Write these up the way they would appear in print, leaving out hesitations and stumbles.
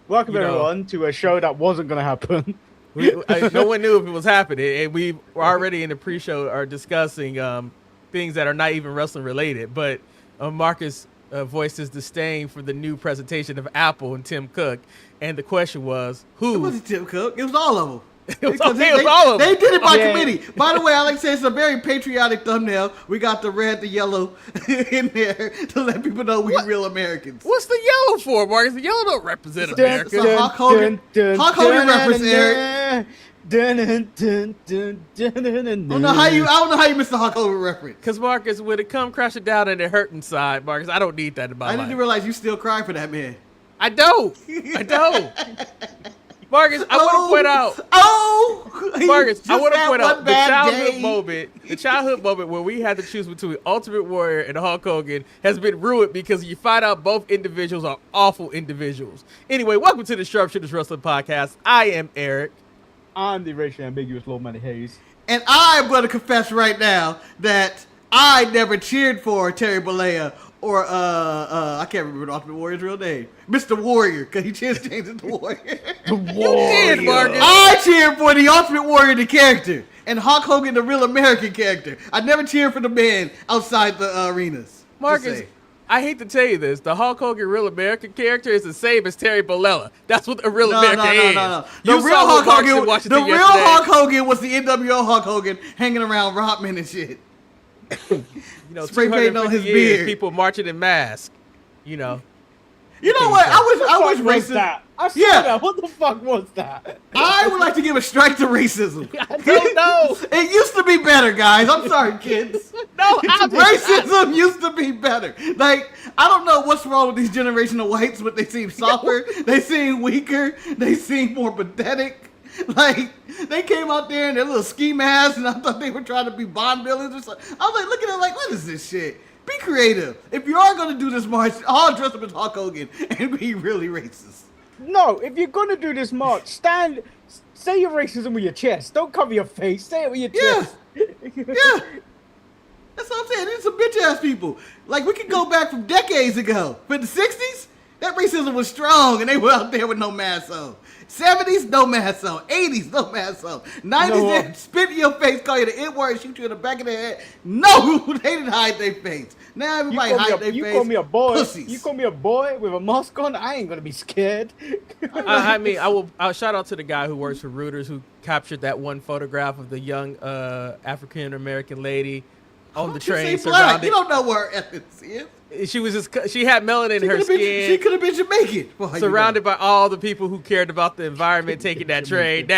Welcome everyone to a show that wasn't going to happen. No one knew if it was happening, and we were already in the pre-show are discussing things that are not even wrestling related. But Marcus voiced his disdain for the new presentation of Apple and Tim Cook, and the question was, who? It wasn't Tim Cook. It was all of them. It was all of them. They did it by committee. By the way, I like to say it's a very patriotic thumbnail. We got the red, the yellow in there to let people know we're real Americans. What's the yellow for, Marcus? The yellow don't represent America. So Hulk Hogan represents Eric. I don't know how you missed the Hulk Hogan reference. Because Marcus, when it come crashing down and it hurt inside, Marcus, I don't need that in my life. I didn't realize you still cry for that man. I don't. Marcus, I want to point out. Marcus, I want to point out the childhood moment where we had to choose between Ultimate Warrior and Hulk Hogan has been ruined because you find out both individuals are awful individuals. Anyway, welcome to the Sharpshooters Wrestling Podcast. I am Eric. I'm the racially ambiguous Lord Manny Hayes. And I'm going to confess right now that I never cheered for Terry Bollea or I can't remember the Ultimate Warrior's real name. Mr. Warrior, because he changed it to Warrior. The Warrior. You did, Marcus. I cheered for the Ultimate Warrior, the character, and Hulk Hogan, the real American character. I never cheered for the man outside the arenas. Marcus, I hate to tell you this. The Hulk Hogan real American character is the same as Terry Bollea. That's what the real American is. No. The real Hulk Hogan was the NWO Hulk Hogan hanging around Rodman and shit. Spray painting on his beard. People marching in masks. You know what? I wish racism. What the fuck was that? I would like to give a strike to racism. I don't know. It used to be better, guys. I'm sorry, kids. Racism used to be better. Like, I don't know what's wrong with these generational whites, but they seem softer. They seem weaker. They seem more pathetic. Like, they came out there in their little ski masks, and I thought they were trying to be Bond villains or something. I was like, looking at it like, what is this shit? Be creative. If you are going to do this march, I'll dress up as Hulk Hogan and be really racist. No, if you're going to do this march, say your racism with your chest. Don't cover your face. Say it with your chest. Yeah. That's what I'm saying. These are some bitch-ass people. Like, we could go back from decades ago. But in the 60s, that racism was strong, and they were out there with no mask on. 70s, no mask on. 80s, no mask on. 90s, they spit in your face, call you the N-word, shoot you in the back of the head. No, they didn't hide their face. Now everybody hide their face. You call me a boy. Pussies. You call me a boy with a mask on. I ain't gonna be scared. I'll shout out to the guy who works for Reuters who captured that one photograph of the young African American lady on the train surrounded. You don't know where her ethnicity is. She had melanin in her skin. She could have been Jamaican. Surrounded by all the people who cared about the environment taking that train.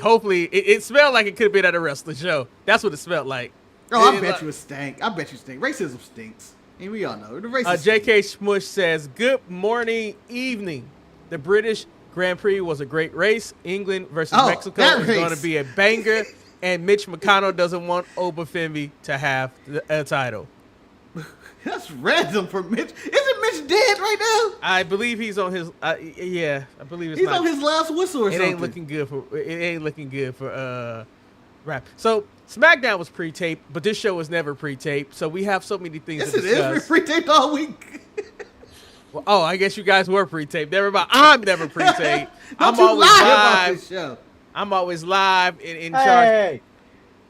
Hopefully, it smelled like it could have been at a wrestling show. That's what it smelled like. Oh, I bet you it stank. Racism stinks. And we all know. The racism J.K. Smush says, good morning, evening. The British Grand Prix was a great race. England versus Mexico is going to be a banger. And Mitch McConnell doesn't want Obafemi to have a title. That's random for Mitch. Isn't Mitch dead right now? I believe he's on his. I believe he's on his last whistle or something. It ain't looking good for rap. So SmackDown was pre-taped, but this show was never pre-taped. So we have so many things to discuss. Yes, it is. We're pre-taped all week. Well, I guess you guys were pre-taped. Never mind. I'm never pre-taped. I'm always live. This show. I'm always live in charge. Hey,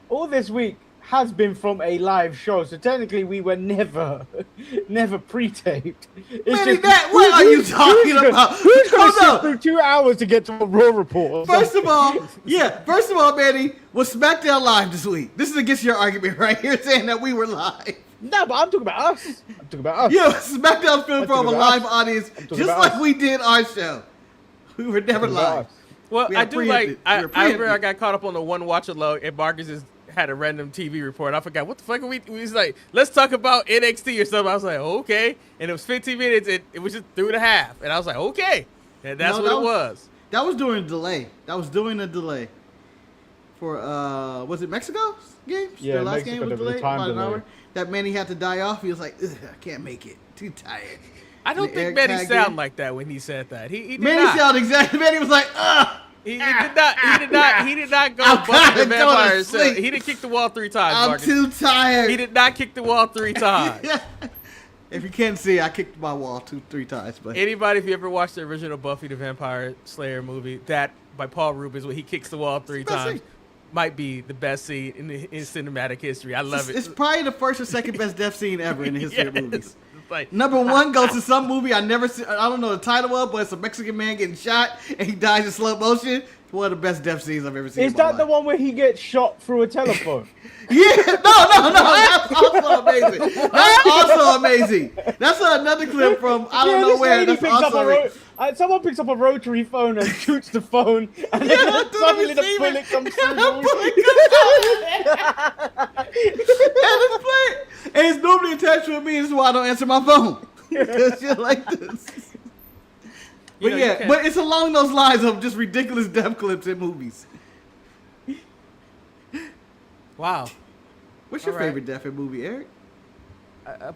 all this week has been from a live show, so technically we were never pre-taped. What are you talking about? Who's going to sit through 2 hours to get to a Raw report? First of all, Manny, was SmackDown live this week? This is against your argument right here, saying that we were live. No, but I'm talking about us. Yeah, SmackDown's filmed for a live audience, just like we did our show. We were never live. Well, I do like. I remember I got caught up on the one watch along, and Marcus had a random TV report. I forgot what the fuck we was like. Let's talk about NXT or something. I was like, okay, and it was 15 minutes. And it was just 3.5, and I was like, okay, and that's what it was. That was during a delay. For was it Mexico's games? Yeah, their last Mexico, game was delayed about an hour. That Manny had to die off. He was like, I can't make it. Too tired. I don't think Manny sounded like that when he said that. He did Manny not. sounded exactly. Manny was like, He did not go buck the vampire. He didn't kick the wall 3 times. I'm Marcus. too tired. He did not kick the wall 3 times. If you can't see, I kicked my wall 2-3 times. But anybody, if you ever watched the original Buffy the Vampire Slayer movie, that by Paul Rubens, where he kicks the wall 3 times, might be the best scene in cinematic history. I love it. It's probably the first or second best death scene ever in the history of movies. Like, Number 1 goes to some movie I never see. I don't know the title of, but it's a Mexican man getting shot and he dies in slow motion. It's one of the best death scenes I've ever seen. Is that the one where he gets shot through a telephone? Yeah, no. That's also amazing. That's also amazing. That's another clip from I don't know where. That's also someone picks up a rotary phone and shoots the phone, and then suddenly the bullet comes through. And it's normally attached to me. This is why I don't answer my phone. Because shit like this. But but it's along those lines of just ridiculous death clips in movies. Wow. What's your favorite death in movie, Eric?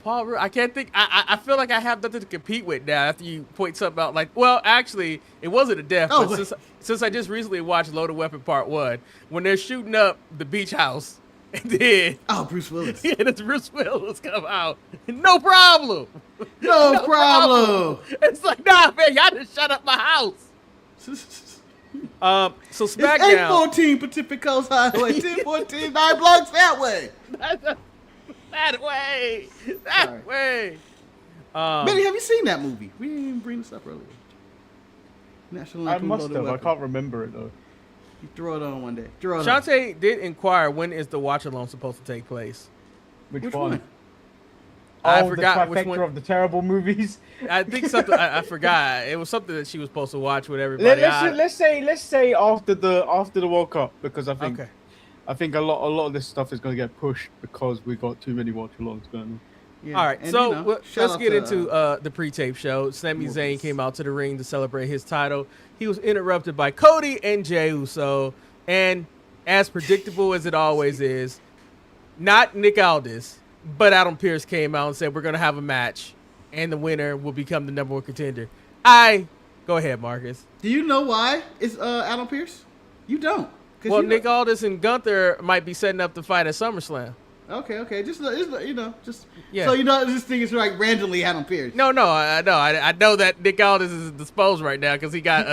Paul, I can't think. I feel like I have nothing to compete with now after you point something out. Like, well, actually, it wasn't a death. But since I just recently watched Loaded Weapon Part 1, when they're shooting up the beach house, and then Bruce Willis. Yeah, it's Bruce Willis come out. No problem. No problem. It's like, nah, man, y'all just shut up my house. So SmackDown. It's 814 Pacific Coast Highway, 1014 9 blocks that way. That way. That way. Manny, have you seen that movie? We didn't even bring this up earlier. National I must have. I can't remember it though. You throw it on one day. Shantae did inquire when is the watch along supposed to take place. Which one? I forgot the which one of the terrible movies. I think something. I forgot. It was something that she was supposed to watch with everybody. Let's say after the World Cup, because I think a lot of this stuff is going to get pushed because we got too many watch-alongs going on. Yeah. All right, and so let's get into the pre-tape show. Sami Zayn came out to the ring to celebrate his title. He was interrupted by Cody and Jey Uso, and as predictable as it always is, not Nick Aldis, but Adam Pearce came out and said we're going to have a match, and the winner will become the number 1 contender. Go ahead, Marcus. Do you know why it's Adam Pearce? You don't. Well, Nick Aldis and Gunther might be setting up the fight at SummerSlam. Okay. Just so this thing is like randomly Adam Pearce. No, I know that Nick Aldis is disposed right now because he got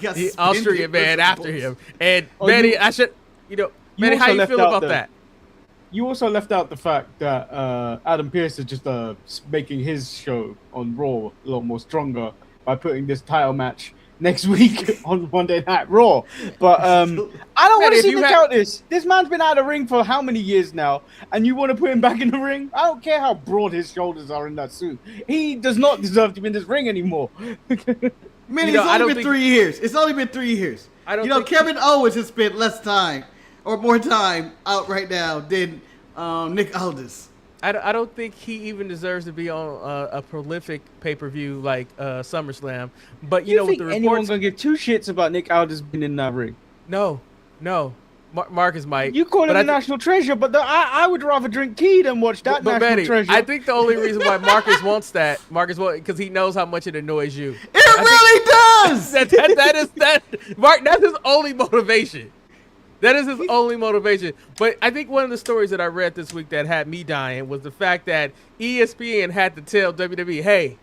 the Austrian man after him. And Manny, Manny, how you feel about that? You also left out the fact that Adam Pearce is just making his show on Raw a lot more stronger by putting this title match next week on Monday Night Raw. But I don't want to see Nick Aldis. This man's been out of the ring for how many years now, and you want to put him back in the ring? I don't care how broad his shoulders are in that suit. He does not deserve to be in this ring anymore. Man, it's only been 3 years. It's only been 3 years. Kevin Owens has spent less time or more time out right now than Nick Aldis. I don't think he even deserves to be on a prolific pay-per-view like SummerSlam. But you know, with the reports, anyone's gonna give 2 shits about Nick Aldis being in that ring? No. Marcus might. You call him a national treasure, but I would rather drink tea than watch that national treasure. I think the only reason why Marcus wants that, because he knows how much it annoys you. It really does. Mark, that's his only motivation. That is his only motivation. But I think one of the stories that I read this week that had me dying was the fact that ESPN had to tell WWE, hey,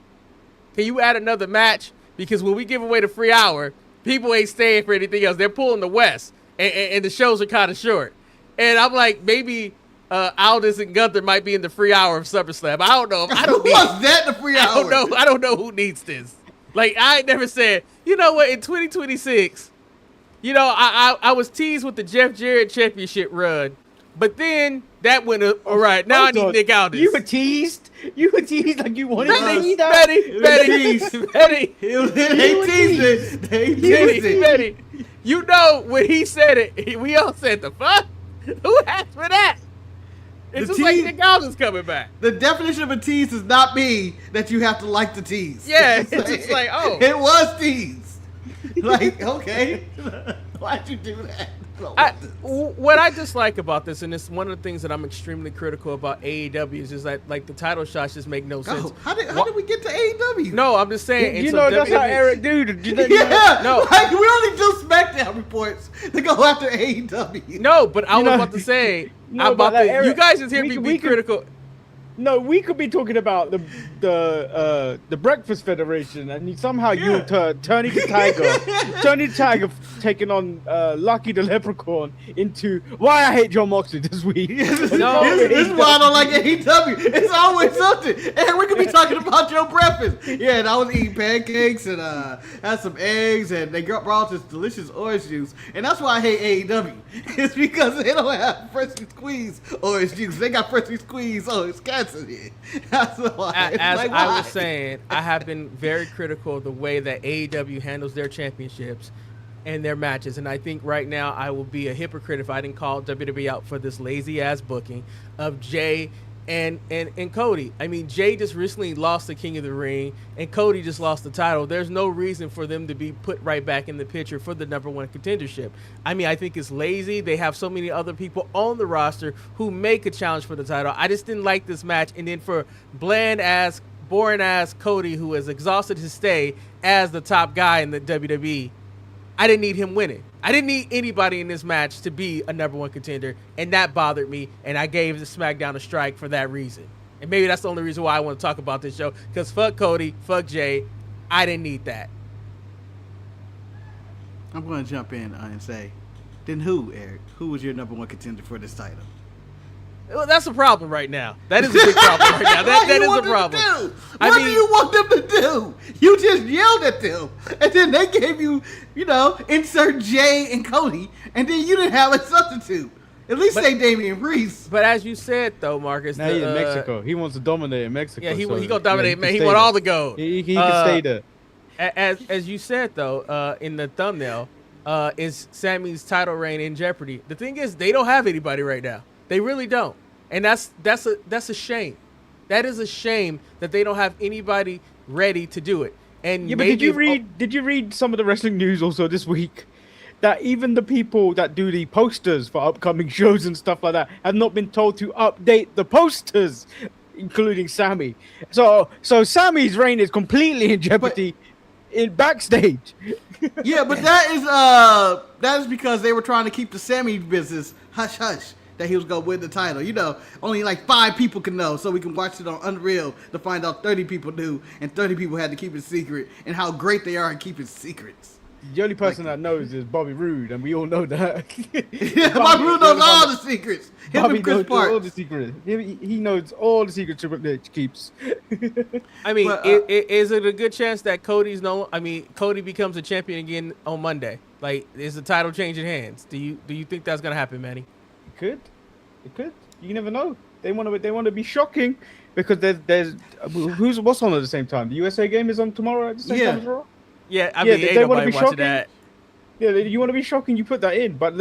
can you add another match? Because when we give away the free hour, people ain't staying for anything else. They're pulling the West, and the shows are kind of short. And I'm like, maybe Aldis and Gunther might be in the free hour of SummerSlam. I don't know. What's that, the free hour? I don't know who needs this. Like, I ain't never said, you know what, in 2026, I was teased with the Jeff Jarrett championship run, but then that went up. All right, now I need Nick Aldis. You were teased like you wanted to see that. Betty. They teased it. Betty. You know, when he said it, we all said, the fuck? Who asked for that? It's just like Nick Aldis coming back. The definition of a tease does not mean that you have to like the tease. Yeah, it's just like, oh. It was teased. Like, okay, why'd you do that? What I dislike about this, and it's one of the things that I'm extremely critical about AEW, is that like the title shots just make no sense. How did we get to AEW? No, I'm just saying. That's how Eric do. No, like, we only do SmackDown reports to go after AEW. No, but I was about to say, you guys just hear me be critical. No, we could be talking about the Breakfast Federation, and somehow you turning the Tiger taking on Lucky the Leprechaun into why I hate John Moxley this week. This is why I don't like AEW. It's always something. And we could be talking about your breakfast. Yeah, and I was eating pancakes and had some eggs, and they brought this delicious orange juice. And that's why I hate AEW. It's because they don't have freshly squeezed orange juice. They got freshly squeezed orange cats in here. That's why. As I was saying, I have been very critical of the way that AEW handles their championships and their matches. And I think right now I will be a hypocrite if I didn't call WWE out for this lazy-ass booking of Jay and Cody. I mean, Jay just recently lost the King of the Ring, and Cody just lost the title. There's no reason for them to be put right back in the picture for the number one contendership. I mean, I think it's lazy. They have so many other people on the roster who make a challenge for the title. I just didn't like this match. And then for bland-ass, boring-ass Cody, who has exhausted his stay as the top guy in the WWE, I didn't need him winning. I didn't need anybody in this match to be a number one contender, and that bothered me, and I gave the SmackDown a strike for that reason. And maybe that's the only reason why I want to talk about this show, because fuck Cody, fuck Jay, I didn't need that. I'm going to jump in and say, then who, Eric? Who was your number one contender for this title? Well, that's a problem right now. That is a big problem right now. That is a problem. What do you want them to do? You just yelled at them, and then they gave you, insert Jay and Cody, and then you didn't have a substitute. At least say Damian Priest. But as you said, though, Marcus, now he's in Mexico. He wants to dominate in Mexico. Yeah, he gonna dominate. Man, he want all the gold. He can stay there. As you said, though, in the thumbnail, is Sami's title reign in jeopardy? The thing is, they don't have anybody right now. They really don't, and that's a shame. That is a shame that they don't have anybody ready to do it. And yeah, but did you read some of the wrestling news also this week? That even the people that do the posters for upcoming shows and stuff like that have not been told to update the posters, including Sami. So Sami's reign is completely in jeopardy in backstage. Yeah, but that is because they were trying to keep the Sami business hush hush. That he was going to win the title. Only like 5 people can know, so we can watch it on Unreal to find out 30 people knew, and 30 people had to keep it secret, and how great they are at keeping sececrets. The only person that knows is Bobby Roode, and we all know that. Bobby Roode knows all the secrets. Bobby knows all the secrets. He knows all the secrets Triple H keeps. I mean, is it a good chance that Cody becomes a champion again on Monday? Like, is the title changing hands? Do you think that's gonna happen, Manny? It could. You never know. They want to be shocking because there's what's on at the same time. The USA game is on tomorrow at the same time as Raw. Yeah, I mean, ain't nobody watching that. Yeah, you want to be shocking, you put that in. But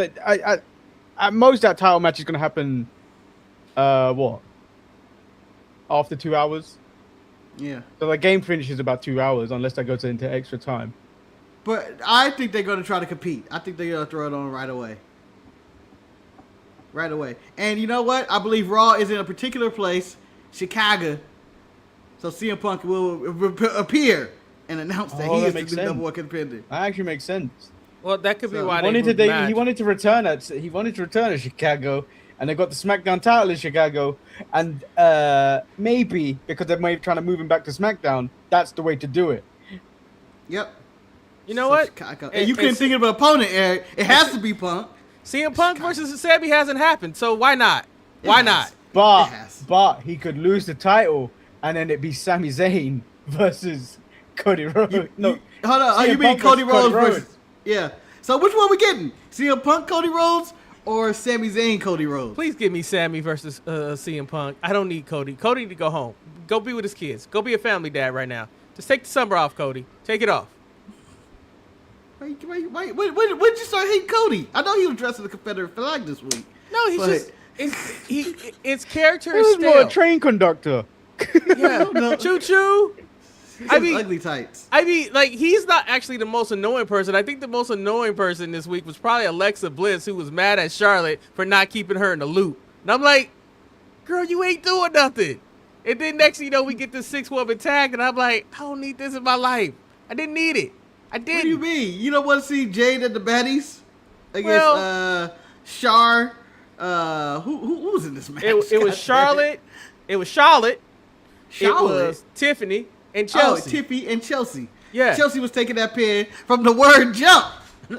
at most, that title match is going to happen. After 2 hours. Yeah. So the game finishes about 2 hours unless they go into extra time. But I think they're going to try to compete. I think they're going to throw it on right away. And you know what? I believe Raw is in a particular place, Chicago. So CM Punk will appear and announce that he is the number one contender. That actually makes sense. Well, that could be why he wanted to return at Chicago, and they got the SmackDown title in Chicago, and maybe because they're maybe trying to move him back to SmackDown, that's the way to do it. Yep. You know what? And you couldn't think of an opponent, Eric. It has to be Punk. CM Punk versus Sami hasn't happened, so why not? Why not? But he could lose the title, and then it'd be Sami Zayn versus Cody Rhodes. Hold on. You mean Cody Rhodes versus? Yeah. So which one we getting? CM Punk Cody Rhodes or Sami Zayn Cody Rhodes? Please give me Sami versus CM Punk. I don't need Cody. Cody need to go home. Go be with his kids. Go be a family dad right now. Just take the summer off, Cody. Take it off. Wait, when did you start hating Cody? I know he was dressed in the Confederate flag this week. No, it's character is stale. He was more a train conductor. Yeah, choo-choo. Ugly tights. I mean, like, he's not actually the most annoying person. I think the most annoying person this week was probably Alexa Bliss, who was mad at Charlotte for not keeping her in the loop. And I'm like, girl, you ain't doing nothing. And then next thing you know, we get this 6-woman tag, and I'm like, I don't need this in my life. I didn't need it. I didn't. What do you mean? You don't want to see Jade and the baddies against Char? Who was in this match? It was Charlotte, It was Charlotte. It was Tiffany and Chelsea. Oh, Tiffy and Chelsea. Yeah. Chelsea was taking that pin from the word jump.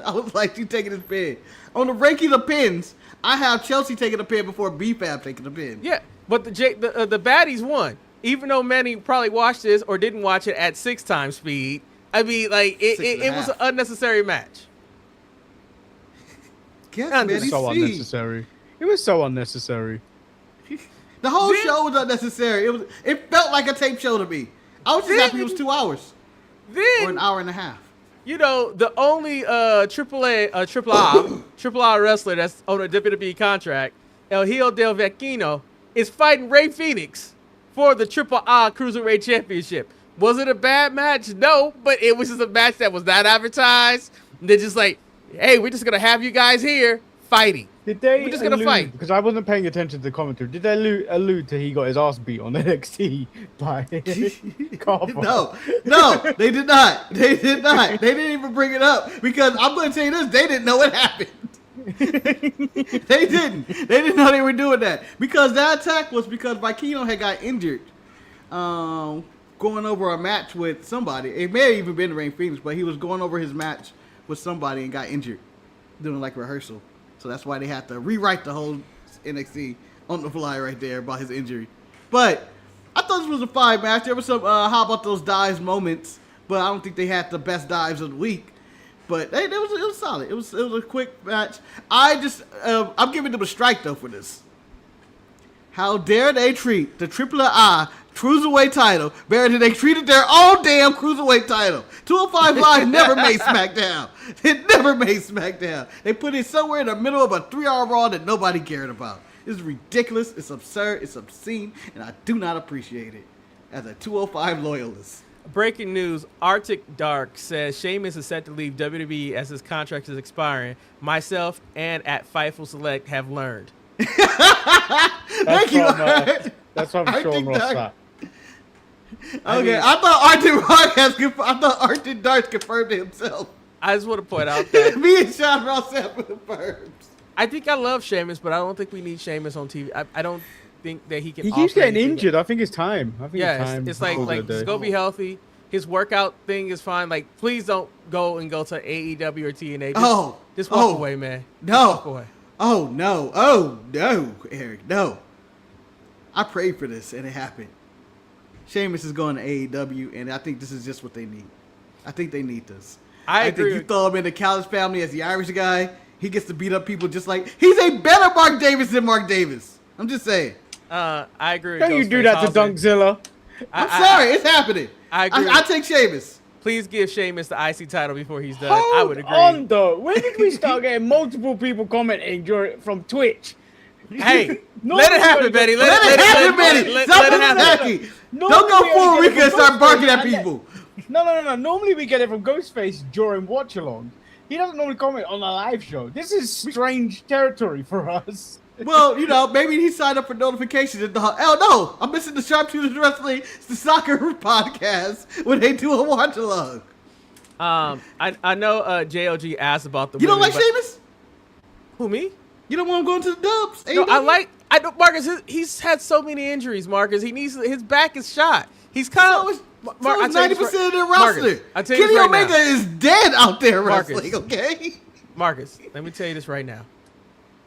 I was like, you taking this pin. On the ranking of pins, I have Chelsea taking a pin before B-Fab taking a pin. Yeah, but the baddies won. Even though Manny probably watched this or didn't watch it at 6 times speed. I mean, like, it was an unnecessary match. It was so unnecessary. It was so unnecessary. The whole show was unnecessary. It felt like a tape show to me. I was just happy it was 2 hours. Or an hour and a half. You know, the only triple R wrestler that's on a WWE contract, El Hijo del Vecino, is fighting Rey Fenix for the Triple R Cruiserweight Championship. Was it a bad match? No, but it was just a match that was not advertised. They're just like, hey, we're just going to have you guys here fighting. We're just going to fight. Because I wasn't paying attention to the commentary. Did they allude to he got his ass beat on NXT by Carver? No, they did not. They didn't even bring it up because I'm going to tell you this, they didn't know it happened. They didn't know they were doing that because that attack was because Vikino had got injured going over a match with somebody. It may have even been Rey Fenix, but he was going over his match with somebody and got injured doing like rehearsal. So that's why they had to rewrite the whole NXT on the fly right there about his injury. But I thought this was a fine match. There was some how about those dives moments, but I don't think they had the best dives of the week. But it was solid. It was a quick match. I'm giving them a strike though for this. How dare they treat the III Cruiserweight title better than they treated their own damn Cruiserweight title. 205 Live never made SmackDown. It never made SmackDown. They put it somewhere in the middle of a 3-hour Raw that nobody cared about. It's ridiculous. It's absurd. It's obscene. And I do not appreciate it as a 205 loyalist. Breaking news, Arctic Dark says Sheamus is set to leave WWE as his contract is expiring. Myself and at Fightful Select have learned. Thank you. That's from Sean Ross. Okay, I thought Arctic Dark confirmed it himself. I just want to point out that me and Sean Ross have confirmed. I think I love Sheamus, but I don't think we need Sheamus on TV. I don't think that he can. He keeps getting injured. I think it's time. It's like just go be healthy. His workout thing is fine. Like, please don't go to AEW or TNA. Just walk away, man. No. Walk away. Oh no, Eric, no. I prayed for this and it happened. Sheamus is going to AEW, and I think this is just what they need. I think they need this. I agree. think you throw him in the Callis family as the Irish guy, he gets to beat up people just like he's a better Mark Davis than Mark Davis. I'm just saying. I agree. Don't you do that to Dunkzilla? I'm sorry, it's happening. I agree. I take Sheamus. Please give Sheamus the IC title before he's done. Hold I would agree. on, though. When did we start getting multiple people commenting from Twitch? Hey, let it happen, Betty. Let it happen, Betty. Let it happen. Don't go Puerto Rico and start barking at people. No. Normally we get it from Ghostface during watch-along. He doesn't normally comment on a live show. This is strange territory for us. Well, maybe he signed up for notifications. No, I'm missing the Sharpshooters Wrestling. It's the soccer podcast when they do a watch-along. I know JOG asked about the. You don't like Sheamus? Who, me? You don't want him going to the Dubs? No, I don't. Marcus, he's had so many injuries. Marcus, his back is shot. He's kind of. So is 90% of their roster. Marcus, Kenny Omega is dead out there wrestling. Marcus, okay. Marcus, let me tell you this right now.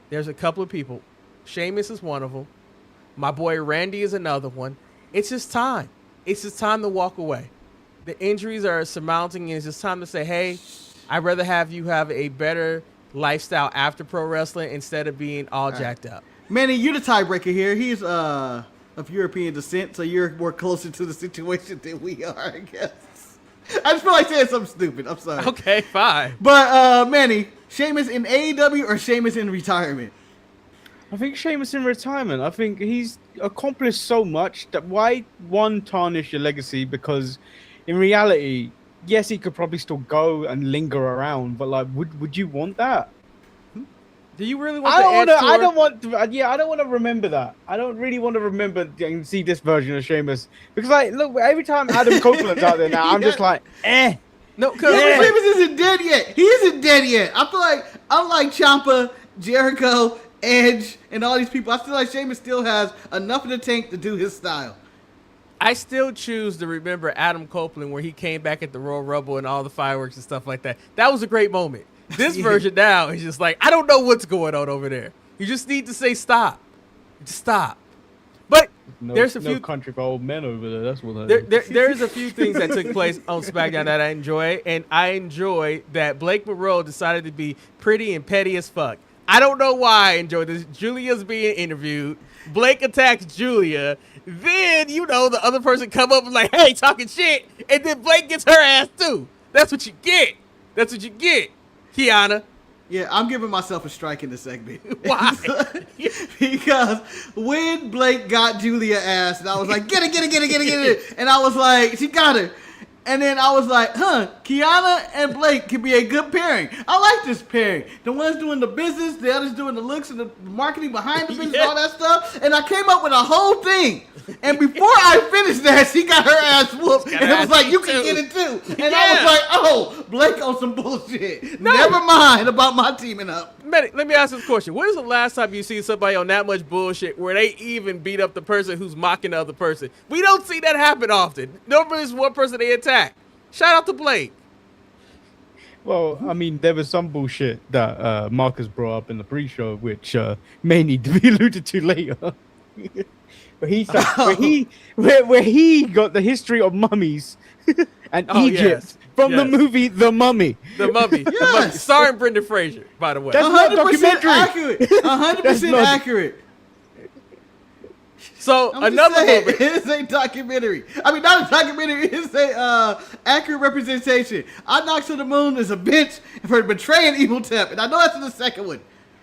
There's a couple of people. Sheamus is one of them. My boy Randy is another one. It's just time. It's just time to walk away. The injuries are surmounting, and it's just time to say, hey, I'd rather have you have a better lifestyle after pro wrestling instead of being all jacked up. Manny, you're the tiebreaker here. He's of European descent, so you're more closer to the situation than we are, I guess. I just feel like saying something stupid. I'm sorry. Okay, fine. But, Manny, Sheamus in AEW or Sheamus in retirement? I think Sheamus in retirement. I think he's accomplished so much that why tarnish your legacy? Because in reality, yes, he could probably still go and linger around, but like, would you want that? Do you really want? I don't want to remember that. I don't really want to remember and see this version of Sheamus because, like, look, every time Adam Copeland's out there now, I'm just like, eh. No, because Sheamus isn't dead yet. He isn't dead yet. I feel like unlike Ciampa, Jericho, Edge, and all these people. I feel like Sheamus still has enough in the tank to do his style. I still choose to remember Adam Copeland where he came back at the Royal Rumble and all the fireworks and stuff like that. That was a great moment. This version now is just like, I don't know what's going on over there. You just need to say stop. Just stop. But there's a few country for old men over there. That's what that is. There's a few things that took place on SmackDown that I enjoy, and I enjoy that Blake Monroe decided to be pretty and petty as fuck. I don't know why I enjoy this. Julia's being interviewed. Blake attacks Julia. Then, the other person come up and like, hey, talking shit. And then Blake gets her ass too. That's what you get. That's what you get, Kiana. Yeah, I'm giving myself a strike in this segment. Why? Because when Blake got Julia ass, and I was like, get it. And I was like, she got her. And then I was like, Kiana and Blake could be a good pairing. I like this pairing. The one's doing the business, the other's doing the looks and the marketing behind the business, all that stuff. And I came up with a whole thing. And before I finished that, she got her ass whooped. And it was like, you can get it too. And I was like, oh, Blake on some bullshit. No. Never mind about my teaming up. Manny, let me ask this question. When is the last time you see somebody on that much bullshit where they even beat up the person who's mocking the other person? We don't see that happen often. Normally it's one person they attack. Shout out to Blake. Well, I mean, there was some bullshit that Marcus brought up in the pre-show, which may need to be alluded to later. where he got the history of mummies and Egypt from the movie The Mummy. The Mummy. Yes. The Mummy. Starring Brendan Fraser, by the way. That's 100% accurate. 100% accurate. So another moment. It is a documentary. I mean, not a documentary. It's a accurate representation. I Knocked to the Moon is a bitch for betraying Evil Tep, and I know that's in the second one.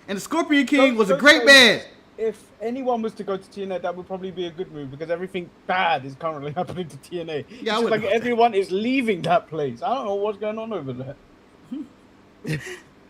And the Scorpion King was a great man. If anyone was to go to TNA, that would probably be a good move because everything bad is currently happening to TNA. Yeah, it's like everyone is leaving that place. I don't know what's going on over there.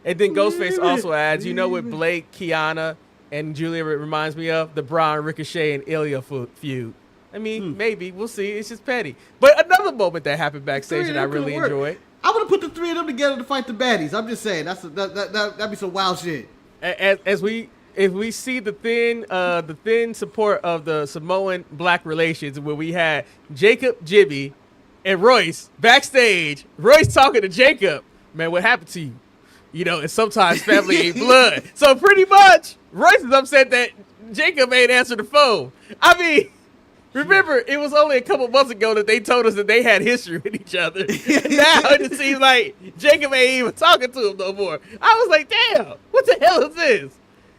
And then Ghostface also adds, with Blake, Kiana, and Julia, it reminds me of the Braun, Ricochet, and Ilya feud. I mean, maybe. We'll see. It's just petty. But another moment that happened backstage that I really enjoyed. I would have put the three of them together to fight the baddies. I'm just saying. That'd be some wild shit. If we see the thin support of the Samoan black relations where we had Jacob, Jimmy, and Royce backstage, Royce talking to Jacob, man, what happened to you? And sometimes family ain't blood. So pretty much, Royce is upset that Jacob ain't answered the phone. I mean, remember, it was only a couple months ago that they told us that they had history with each other. Now it seems like Jacob ain't even talking to him no more. I was like, damn, what the hell is this?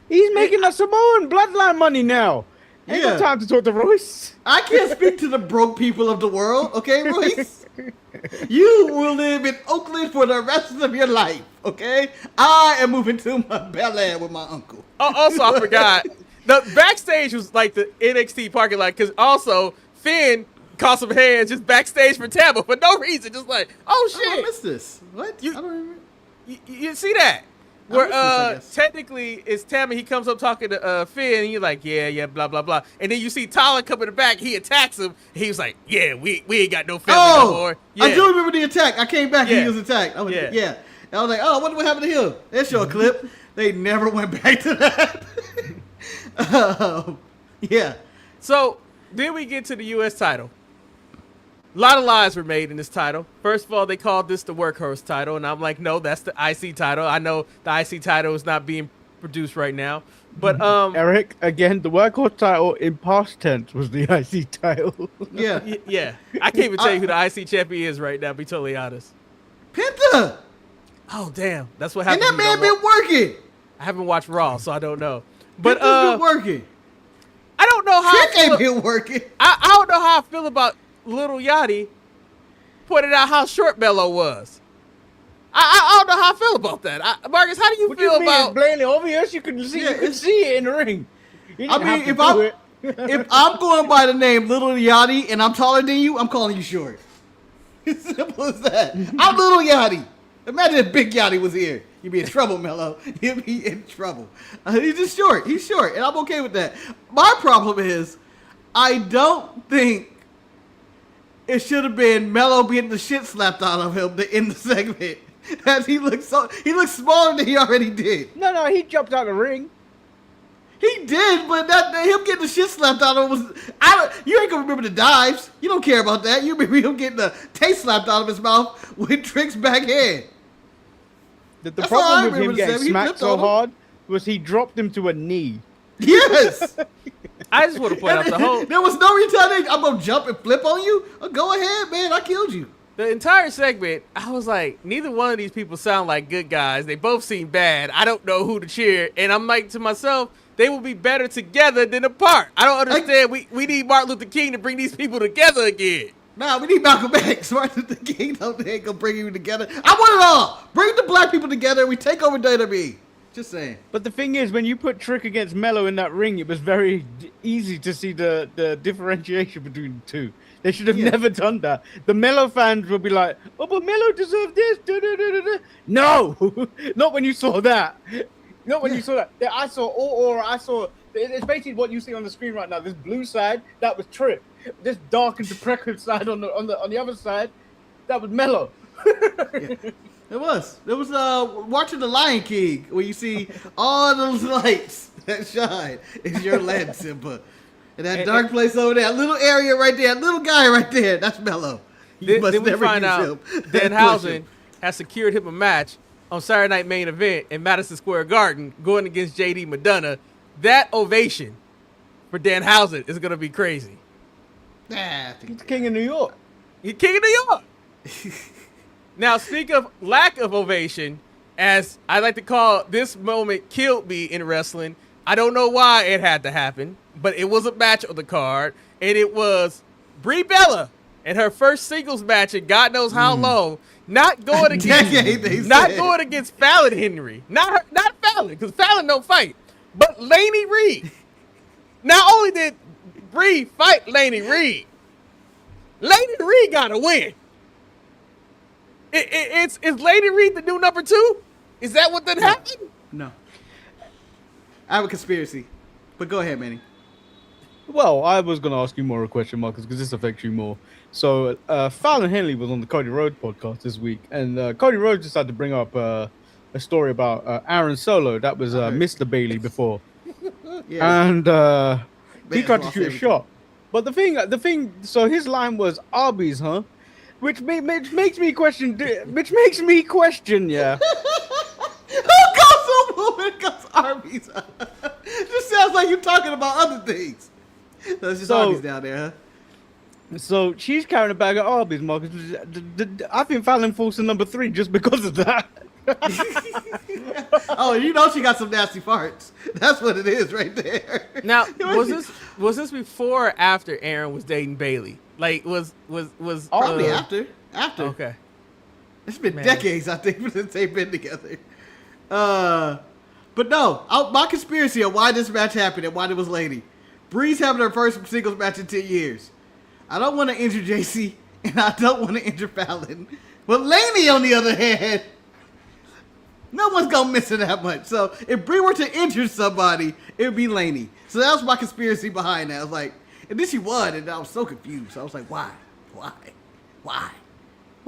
He's making a Samoan bloodline money now. Ain't no time to talk to Royce. I can't speak to the broke people of the world, okay, Royce? You will live in Oakland for the rest of your life, okay? I am moving to my Bel Air with my uncle. Also, I forgot. The backstage was like the NXT parking lot because also Finn caught some hands just backstage for Tampa for no reason. Just like, oh, shit. I missed this. What? I don't remember. You see that? Where technically it's Tammy, he comes up talking to Finn, and you're like, yeah, blah, blah, blah. And then you see Tyler come in the back, he attacks him, and he was like, yeah, we ain't got no family no more. Yeah. I do remember the attack. I came back and he was attacked. I was like, oh, what happened to him? Let's show a clip. They never went back to that. Yeah. So then we get to the U.S. title. A lot of lies were made in this title. First of all, they called this the Workhorse title, and I'm like, no, that's the IC title. I know the IC title is not being produced right now, but Eric, again, the Workhorse title in past tense was the IC title. Yeah. I can't even tell you who the IC champion is right now. To be totally honest. Penta. Oh damn, that's what happened. And that man been working. I haven't watched Raw, so I don't know. But Penta's been working. I don't know how. Trick ain't been working. I don't know how I feel about Little Yachty pointed out how short Mello was. I don't know how I feel about that. Marcus, how do you feel about? It's plainly obvious. You can see it in the ring. I mean, if I'm going by the name Little Yachty and I'm taller than you, I'm calling you short. It's simple as that. I'm Little Yachty. Imagine if Big Yachty was here. You'd be in trouble, Mello. You'd be in trouble. He's just short. He's short, and I'm okay with that. My problem is, I don't think it should have been Mello getting the shit slapped out of him in the segment. As he looks smaller than he already did. No, he jumped out of the ring. He did, but him getting the shit slapped out of him was... you ain't gonna remember the dives. You don't care about that. You remember him getting the taste slapped out of his mouth with Trick's backhand. The problem with him getting smacked so hard was he dropped him to a knee. Yes! I just want to point out the whole... There was no retaliation. I'm gonna jump and flip on you? Go ahead, man. I killed you. The entire segment, I was like, neither one of these people sound like good guys. They both seem bad. I don't know who to cheer. And I'm like to myself... They will be better together than apart. I don't understand. We need Martin Luther King to bring these people together again. Nah, we need Malcolm X. Martin Luther King ain't gonna bring you together. I want it all. Bring the black people together and we take over WWE. Just saying. But the thing is, when you put Trick against Mello in that ring, it was very easy to see the differentiation between the two. They should have never done that. The Mello fans will be like, oh, but Mello deserved this. No, not when you saw that. Not when you saw that. I saw all aura. I saw... It's basically what you see on the screen right now. This blue side, that was Trick. This dark and decrepit side on the other side, that was Mello. It was. It was watching The Lion King, where you see all those lights that shine. It's your land, Simba. And that dark place over there, that little area right there, that little guy right there, that's Mello. Then we find out Danhausen has secured him a match on Saturday Night Main Event in Madison Square Garden, going against JD Madonna. That ovation for Danhausen is going to be crazy. He's king of New York. He's king of New York. Now, speak of lack of ovation, as I like to call this moment killed me in wrestling. I don't know why it had to happen, but it was a match on the card, and it was Brie Bella in her first singles match in God knows how long. Not going against Fallon Henry. Not Fallon, because Fallon don't fight. But Laney Reed. Not only did Brie fight Laney Reed, Laney Reed got to win. Is Laney Reed the new number 2? Is that what that happened? No. I have a conspiracy. But go ahead, Manny. Well, I was going to ask you more a question, Marcus, because this affects you more. So, Fallon Henley was on the Cody Rhodes podcast this week, and Cody Rhodes decided to bring up a story about Aaron Solo. That was Mr. Bailey before. And he tried to shoot a shot. But the thing, so his line was Arby's, huh? Which makes me question, yeah. Who goes Arby's? Just sounds like you're talking about other things. That's just Arby's down there, huh? So she's carrying a bag of Arby's, Marcus. I think Fallon falls to number 3 just because of that. Oh, you know she got some nasty farts. That's what it is right there. Now, was this before or after Aaron was dating Bailey? Like, was probably after. Okay. It's been decades, I think, since they've been together. But no, my conspiracy on why this match happened and why it was Lady. Bree's having her first singles match in 10 years. I don't want to injure JC, and I don't want to injure Fallon. But Laney, on the other hand, no one's going to miss her that much. So if Bree were to injure somebody, it would be Laney. So that was my conspiracy behind that. I was like, and then she won, and I was so confused. So I was like, why?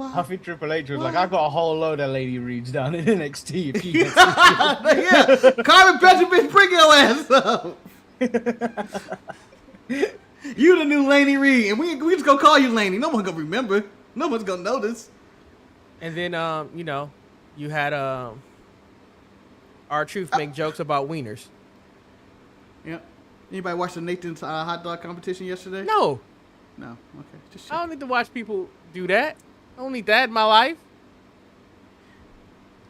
I think Triple H was like, I got a whole load of Lady Reeds down in NXT. If you get yeah, Carmen Benjamin, bring your ass up. You the new Laney Reed, and we just gonna call you Laney. No one's gonna remember. No one's gonna notice. And then, you had R-Truth make jokes about wieners. Yeah. Anybody watch the Nathan's hot dog competition yesterday? No. Okay. Just I don't need to watch people do that. I don't need that in my life.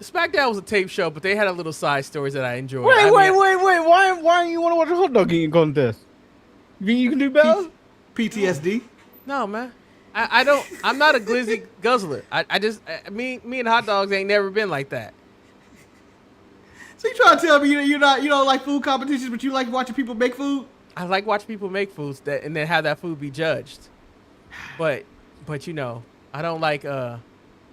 SmackDown was a tape show, but they had a little side stories that I enjoyed. Wait. Why do you want to watch a hot dog eating contest? You think you can do better? PTSD? No, man. I don't. I'm not a glizzy guzzler. Me and hot dogs ain't never been like that. So you trying to tell me you don't like food competitions, but you like watching people make food? I like watching people make foods and then have that food be judged. But I don't like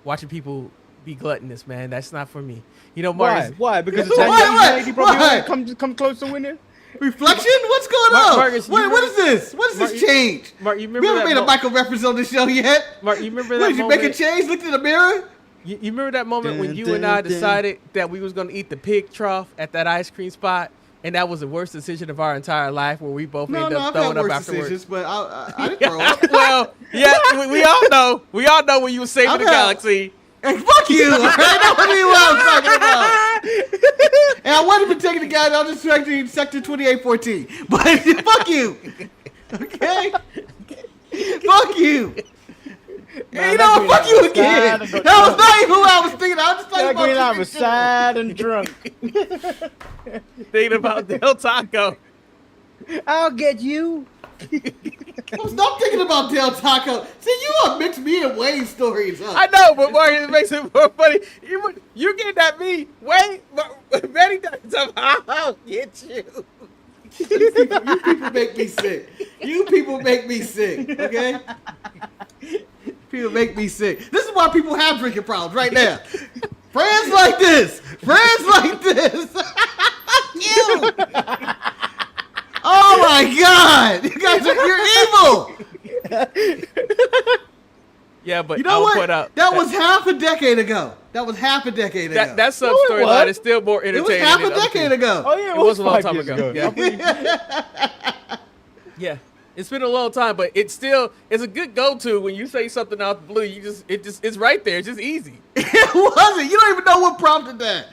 watching people be gluttonous, man. That's not for me. Marcus, why? Because the lady probably come close to winning. Reflection? What's going on? Marcus, what is this? What is this change? Mark, you remember we haven't made a Michael reference on this show yet. Mark, you remember that moment? Did you make a change? Looked in the mirror? You remember that moment when you and I decided that we was going to eat the pig trough at that ice cream spot And that was the worst decision of our entire life, where we both ended up I've throwing had up worse afterwards. decisions, but I didn't throw up. Well, yeah, we all know. We all know when you were saving the galaxy. Hey, fuck you! All right? That wasn't even what I was talking about. And I wouldn't have been taking the guy down to Sector 2814. But fuck you! Okay? Fuck you! Man, you know what? Fuck you again! That was not even who I was thinking. I was just talking about I was sad and drunk. Thinking about Del Taco. I'll get you. Stop thinking about Del Taco. See, you all mixed me and Wayne's stories up. I know, but Marcus, it makes it more funny. You're getting at me. Wayne, Manny doesn't. I'll get you. You people make me sick. You people make me sick, okay? People make me sick. This is why people have drinking problems right now. Friends like this. Friends like this. You. Oh my God. You guys you're evil. Yeah, but you know what? Point out that was half a decade ago. That sub storyline is still more entertaining. It was half a decade ago. Oh yeah, it was a long time ago. Yeah. Yeah. It's been a long time, but it's a good go-to when you say something out the blue. It's right there. It's just easy. It wasn't. You don't even know what prompted that.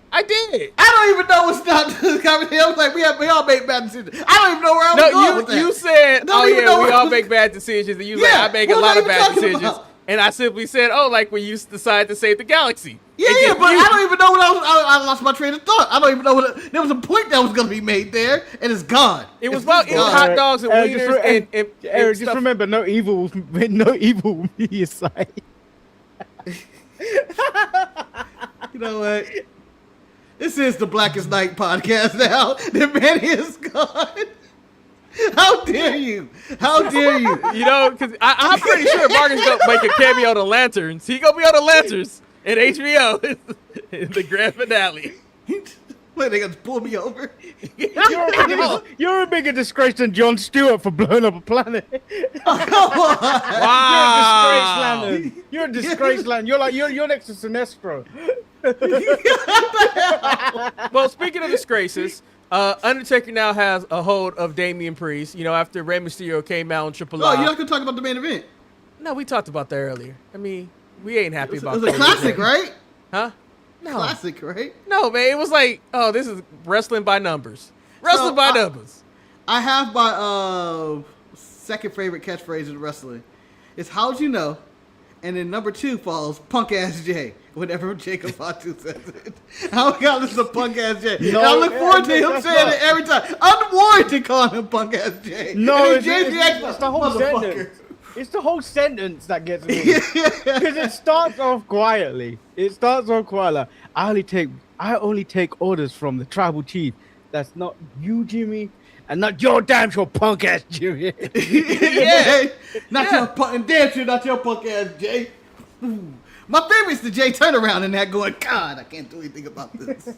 I did. I don't even know what's not coming here. I was like, we all make bad decisions. I don't even know where I was going with that. You said, we all make bad decisions, and you like, I make a lot of bad decisions. And I simply said, like when you decide to save the galaxy. Yeah, but I don't even know what I lost my train of thought. I don't even know there was a point that was going to be made there, and it's gone. It was hot dogs and wieners and Eric, just remember, no evil will be your side. You know what? This is the Blackest Night podcast now. The Manny is gone. How dare you? How dare you? You know, because I'm pretty sure Marcus going to make a cameo on the Lanterns. He going to be on the Lanterns in HBO in the grand finale. Wait, they going to pull me over? You're a bigger disgrace than Jon Stewart for blowing up a planet. Wow. You're a disgrace, Land. You're next to Sinestro. Well, speaking of disgraces, Undertaker now has a hold of Damian Priest. You know, after Rey Mysterio came out on Triple Oh, I. you're not gonna talk about the main event? No, we talked about that earlier. I mean, we ain't happy about. It was a classic, right? Huh? No. Classic, right? No, man. It was like, this is wrestling by numbers. Wrestling by numbers. I have my second favorite catchphrase in wrestling. It's "How'd you know?" And then number 2 falls "Punk ass Jay." Whenever Jacob Fatu says it, I got this a punk ass Jay. No, I look forward to him saying it every time. Unwarranted calling him punk ass Jay. No, it's the whole sentence. It's the whole sentence that gets me. Because it starts off quietly. I only take orders from the tribal chief. That's not you, Jimmy, and not your damn sure punk ass Jimmy. Yeah, your punk, damn sure not your punk ass Jay. Ooh. My favorite's the Jay turnaround in that going, God, I can't do anything about this.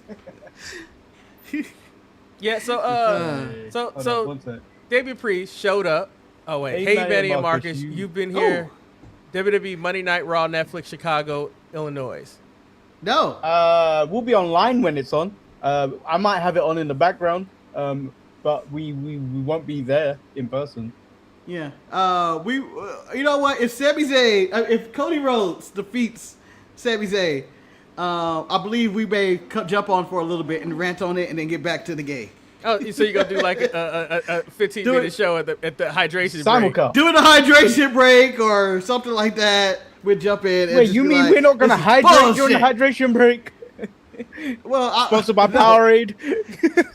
Yeah, so Damian Priest showed up. Oh wait, hey Manny and Marcus, you've been here. WWE Monday Night Raw, Netflix, Chicago, Illinois. No. We'll be online when it's on. I might have it on in the background, but we won't be there in person. Yeah. You know what? If Sami Zayn, if Cody Rhodes defeats Sami Zayn, I believe we may jump on for a little bit and rant on it and then get back to the game. Oh, so you're gonna do like a 15-minute show at the hydration break? Doing a hydration break or something like that. We'll jump in. Wait, you mean we're not gonna hydrate during the hydration break? Well, sponsored by Powerade.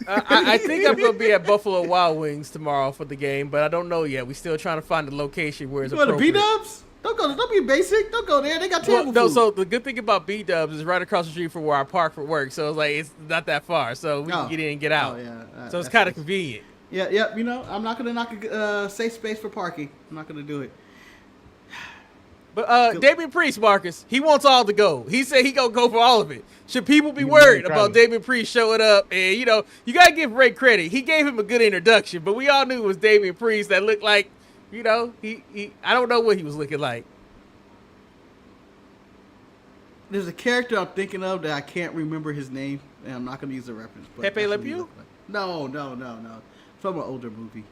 I think I'm gonna be at Buffalo Wild Wings tomorrow for the game, but I don't know yet. We're still trying to find the location where it's appropriate. You go to B-Dubs? Don't be basic. Don't go there. They got table food. So the good thing about B-Dubs is right across the street from where I park for work. So it's like it's not that far, so we can get in and get out. So it's kind of convenient. Yeah. You know, I'm not gonna knock a safe space for parking. I'm not gonna do it. But Damian Priest, Marcus, he wants all the gold. He said he gonna go for all of it. Should people be worried about Damian Priest showing up? And you gotta give Ray credit. He gave him a good introduction, but we all knew it was Damian Priest that looked like, he I don't know what he was looking like. there's a character I'm thinking of that I can't remember his name, and I'm not going to use the reference. But Pepe Le Pew? No. From an older movie.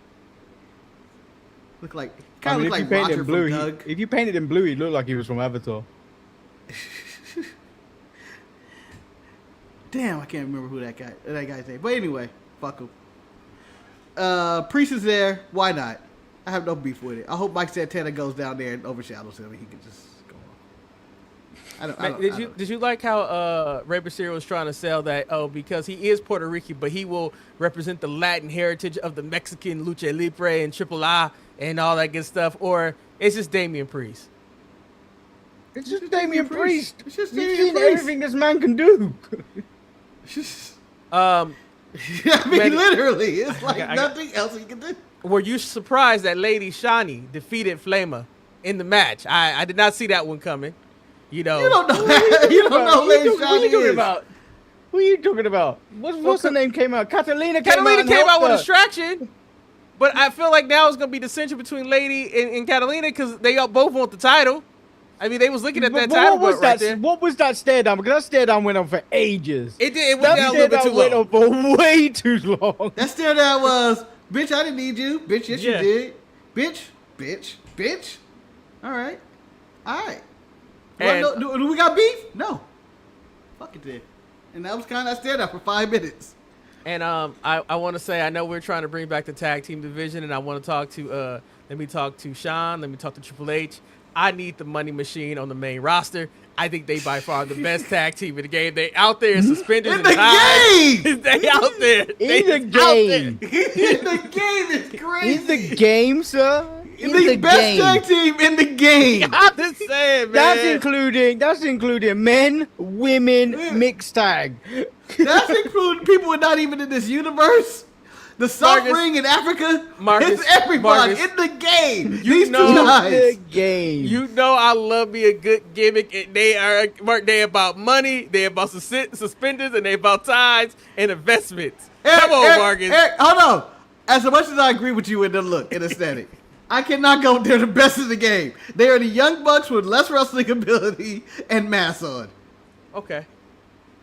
Look like Roger from Doug. If you painted him blue, he'd look like he was from Avatar. Damn, I can't remember who that guy's name. But anyway, fuck him. Priest is there. Why not? I have no beef with it. I hope Mike Santana goes down there and overshadows him, and he can just go on. Did you like how Rey Mysterio was trying to sell that? Oh, because he is Puerto Rican, but he will represent the Latin heritage of the Mexican Lucha Libre and Triple A and all that good stuff, or it's just Damian Priest. It's just Damian Priest. It's just You've Damian seen Priest. everything this man can do. I mean, literally, it's like nothing else he can do. Were you surprised that Lady Shani defeated Flamer in the match? I did not see that one coming. You don't know that. You don't know Lady Shani. Who are you talking about? Who are you talking about? What's her name came out? Catalina came out with distraction. But I feel like now it's going to be dissension between Lady and Catalina because they both want the title. I mean, they was looking at that title right there. What was that stare down? Because that stare down went on for ages. It did. It went down a little bit too long. Went on for way too long. That stare down was, bitch, I didn't need you. Bitch, yes, you did. Bitch. All right. Do we got beef? No. Fuck it then. And that was kind of that stare down for 5 minutes. And I want to say, I know we're trying to bring back the tag team division, and I want to talk to, let me talk to Sean, let me talk to Triple H. I need the Money Machine on the main roster. I think they by far the best tag team in the game. They out there in suspenders in the game. They out there. In the game. In the game is crazy. In the game, sir. The best tag team in the game. I'm just saying, man. That's including men, women, mixed tag. That's including people who are not even in this universe. The suffering in Africa, it's everybody in the game. These two guys. In the game. You know I love me a good gimmick. And they about money, they about suspenders, and they about ties and investments. Come on, Marcus. Hold on. As much as I agree with you in the look and aesthetic, I cannot go. They're the best in the game. They are the young bucks with less wrestling ability and mass on. Okay,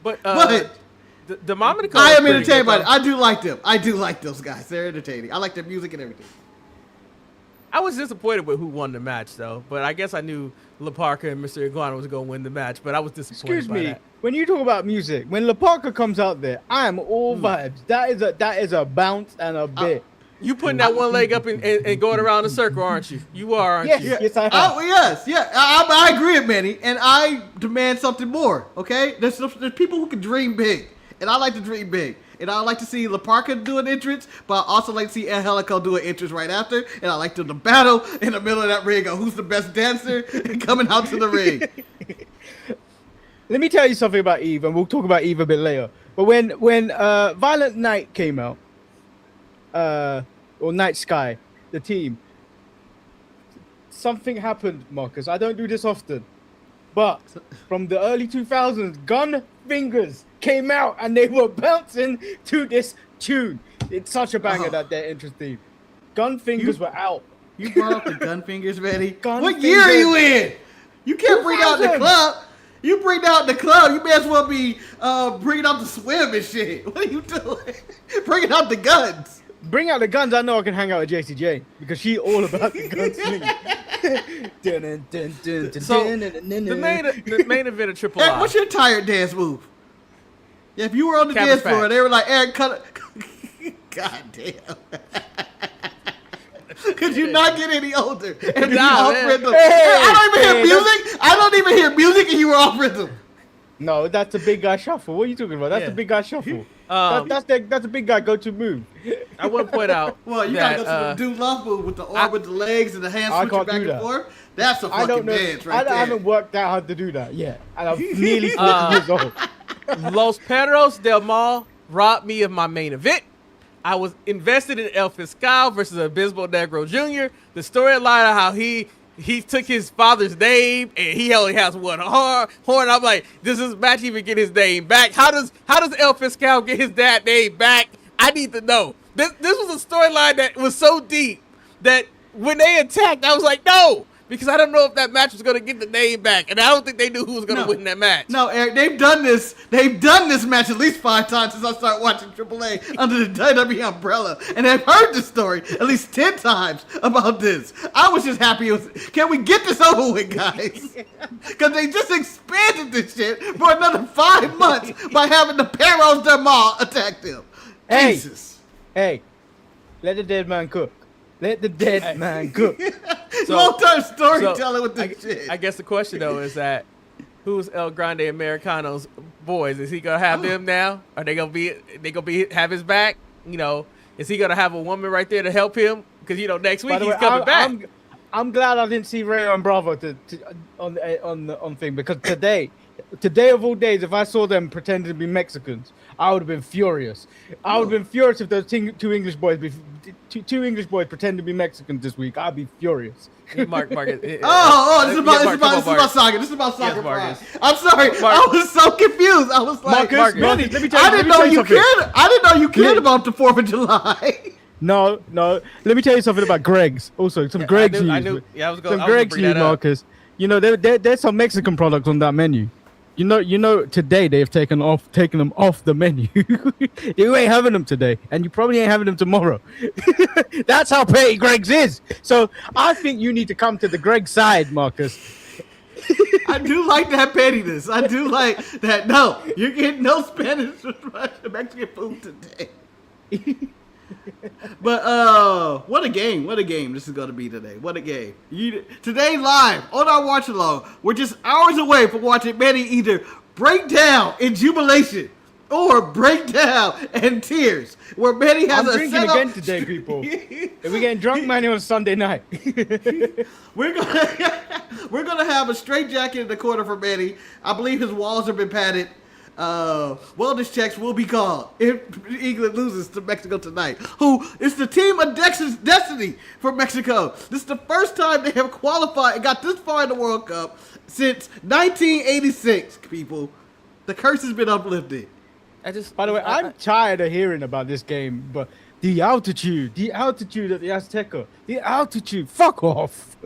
but the mom and the I am entertained by it. I do like them. I do like those guys. They're entertaining. I like their music and everything. I was disappointed with who won the match, though. But I guess I knew La Parka and Mr. Iguana was going to win the match. But I was disappointed by that. When you talk about music, when La Parka comes out there, I am all vibes. That is a bounce and a bit. You putting that one leg up and going around the circle, aren't you? You are, aren't you? Yes, I have. Oh, yes, yeah. I agree with Manny, and I demand something more, okay? There's people who can dream big, and I like to dream big. And I like to see La Parka do an entrance, but I also like to see Angelico do an entrance right after. And I like them to battle in the middle of that ring on who's the best dancer and coming out to the ring. Let me tell you something about Eve, and we'll talk about Eve a bit later. But when Violent Night came out, or Night Sky, the team, something happened, Marcus. I don't do this often, but from the early 2000s, Gun Fingers came out and they were bouncing to this tune. It's such a banger that their entrance theme. Gun Fingers were out. You brought up the Gun Fingers, Manny. What year are you in? You can't bring out the club. You bring out the club, you may as well be bringing out the swim and shit. What are you doing? Bringing out the guns. Bring out the guns. I know I can hang out with JCJ because she all about the guns. So the main event of Triple I. What's your tired dance move? Yeah, if you were on the dance floor and they were like, Eric, cut it. God damn. Could you not get any older and be off rhythm? I don't even hear music. I don't even hear music and you were off rhythm. No, that's a big guy shuffle. What are you talking about? That's a big guy shuffle. That's a big guy go-to move. I want to point out. Well, you gotta go to the do love move with the arm with the legs and the hands switching back and forth. That's a fucking dance right there. I haven't worked out how to do that yet, and I'm nearly 40 years old. Los Perros del Mal robbed me of my main event. I was invested in El Fiscal versus Abismo Negro Jr. The storyline of how he took his father's name and he only has one horn. I'm like, does this match even get his name back? How does El Fiscal get his dad name back? I need to know. This was a storyline that was so deep that when they attacked, I was like, no, Because I don't know if that match was going to get the name back, and I don't think they knew who was going to win that match. No, Eric, they've done this match at least 5 times since I started watching AAA under the WWE umbrella, and I've heard this story at least 10 times about this. I was just happy. Can we get this over with, guys? Because they just expanded this shit for another 5 months by having the Perros del Mal attack them. Hey, Jesus. Hey, let the dead man cook. Let the dead man cook. Long-term storytelling with this shit. I guess the question, though, is that who's El Grande Americano's boys? Is he going to have them now? Are they going to have his back? You know, is he going to have a woman right there to help him? Because, you know, next week he's coming back. I'm glad I didn't see Ray and Bravo on thing, because today of all days, if I saw them pretending to be Mexicans, I would have been furious. I would have been furious if those two English boys pretend to be Mexicans this week. I'd be furious. Mark. This is about soccer. This is about soccer. Yes, I'm sorry. I was so confused. I was like, Marcus, let me tell you, I didn't know you cared about the 4th of July. No. Let me tell you something about Greg's. Also, some Greg's news. I was going to Greg's news, Marcus. You know, there's some Mexican products on that menu. You know, today they have taken them off the menu. You ain't having them today, and you probably ain't having them tomorrow. That's how petty Greg's is. So I think you need to come to the Greg side, Marcus. I do like that pettiness. I do like that. No, you're getting no Spanish or Russian Mexican food today. But what a game this is going to be today. What a game. Today live on our watch along, we're just hours away from watching Manny either break down in jubilation or break down in tears, where Manny has I'm drinking again today, people. If we getting drunk, Manny, on Sunday night. We're gonna have a straight jacket in the corner for Manny. I believe his walls have been padded. Wellness checks will be called if England loses to Mexico tonight. Who is the team of destiny for Mexico? This is the first time they have qualified and got this far in the World Cup since 1986, people. The curse has been uplifted. By the way, I'm tired of hearing about this game, but the altitude at the Azteca, fuck off.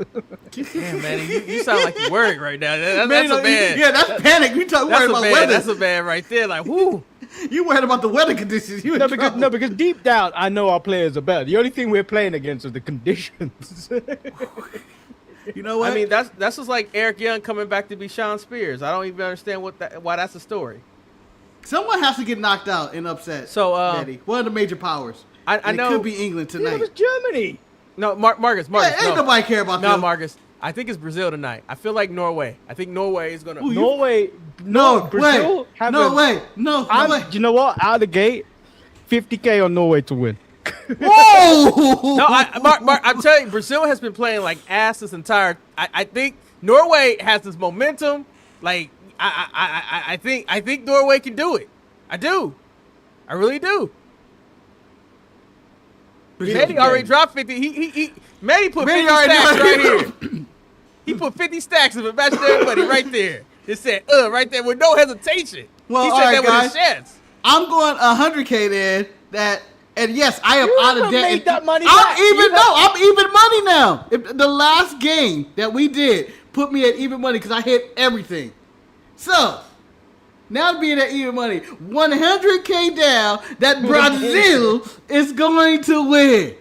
Damn, man, you sound like you're worried right now. That's a man. Yeah, that's panic. You talking worried about weather. That's a man right there. Like, whoo. You worried about the weather conditions. Because deep down, I know our players are better. The only thing we're playing against are the conditions. You know what? I mean, that's just like Eric Young coming back to be Sean Spears. I don't even understand why that's a story. Someone has to get knocked out and upset. So, Eddie, one of the major powers. I know it could be England tonight. It was Germany. No, Marcus. Ain't nobody care about that. No, Marcus. I think it's Brazil tonight. I feel like Norway. I think Norway is gonna. Norway. Brazil. No way. You know what? Out of the gate, $50K on Norway to win. Whoa! No, Mark, I'm telling you, Brazil has been playing like ass this entire. I think Norway has this momentum. Like I think Norway can do it. I do. I really do. Manny already dropped 50. Manny put 50 stacks right here. He put 50 stacks of imaginary money right there. It said, right there with no hesitation. Well, he said right, that guys, with his chest. I'm going 100K then. And yes, I am out of debt. Made that money I'm even money now. If the last game that we did put me at even money because I hit everything. So now being at even money, 100K down, that Brazil is going to win.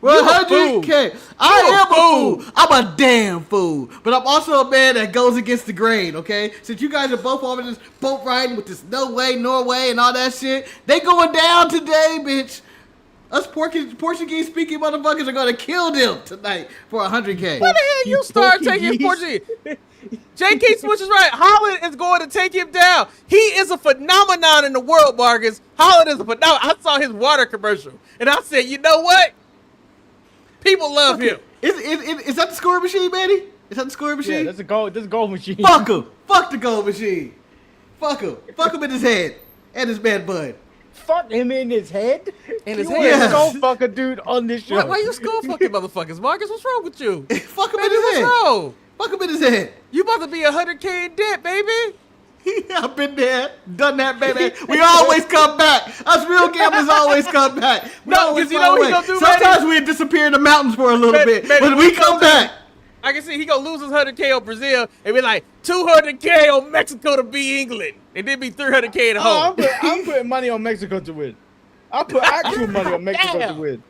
100K. I am a fool. I'm a damn fool. But I'm also a man that goes against the grain, okay? Since you guys are both over this boat riding with this no way, Norway, and all that shit, they going down today, bitch. Us Portuguese speaking motherfuckers are going to kill them tonight for 100K. Why the hell you start taking Portuguese? J.K. Switch is right. Holland is going to take him down. He is a phenomenon in the world, Marcus. Holland is a phenomenon. I saw his water commercial, and I said, you know what? People love him. Is that the scoring machine, Manny? Is that the scoring machine? Yeah, that's a goal machine. Fuck him. Fuck the goal machine. Fuck him. Fuck him in his head and his bad bud. Fuck him in his head? In his you head? Yes. Skull fuck a dude on this show. Why you skull fucking motherfuckers, Marcus? What's wrong with you? Fuck him in his head. What's wrong? Fuck him in his head. You about to be 100K in debt, baby. I've been there, done that, baby. We always come back. Us real gamblers always come back. No, because you know what he gonna do, sometimes we disappear in the mountains for a little bit, but we come back. I can see he gonna lose his 100K on Brazil and be like 200K on Mexico to beat England, and then be 300K at home. I'm putting money on Mexico to win. I'll put actual money on Mexico to win.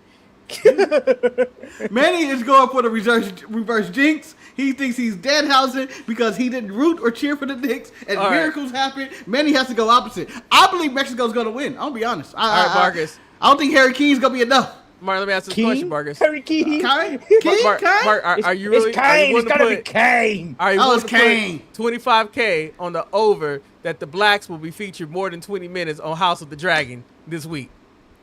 Manny is going for the reverse jinx. He thinks he's Danhausen because he didn't root or cheer for the Knicks, and all miracles happen. Manny has to go opposite. I believe Mexico's going to win. I'll be honest. All right, Marcus. I don't think Harry Kane's going to be enough. Mark, let me ask this question, Marcus. Harry Kane. Mark, are you really? It's Kane. It's gotta be Kane. Are you it's Kane. Put 25K on the over that the blacks will be featured more than 20 minutes on House of the Dragon this week?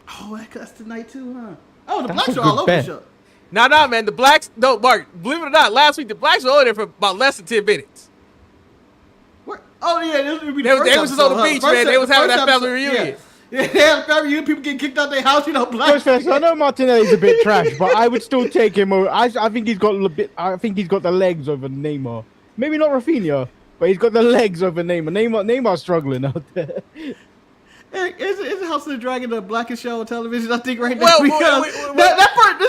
Oh, that's tonight too, huh? Oh, the blacks are all over the show. Nah, man. The blacks, no, Mark, believe it or not, last week the blacks were over there for about less than 10 minutes. What? Oh, yeah, this would be They was just on the beach, man. They was having that family reunion. Yeah, they had a family reunion. People getting kicked out their house, blacks. First, I know Martinelli's a bit trash, but I would still take him over. I think he's got a bit. I think he's got the legs over Neymar. Maybe not Rafinha, but he's got the legs over Neymar. Neymar's struggling out there. Is House of the Dragon the blackest show on television? I think right now Well, because that part.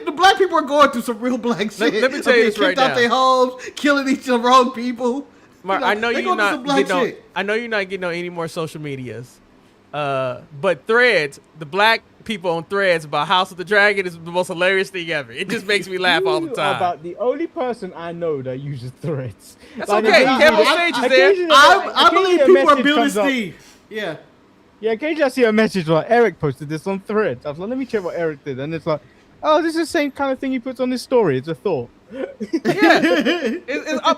The black people are going through some real black shit. Let me tell you this right now. Kicked out their homes, killing each of their own people. Mark, I know you're not getting on any more social medias. But Threads, the black people on Threads about House of the Dragon is the most hilarious thing ever. It just makes me laugh all the time. About the only person I know that uses Threads. That's okay. Kevin Sage is there. I believe people are building Steve. Yeah. Yeah, occasionally I see a message like, Eric posted this on Threads. I was like, let me check what Eric did. And it's like, oh, this is the same kind of thing he puts on his story. It's a thought. Yeah.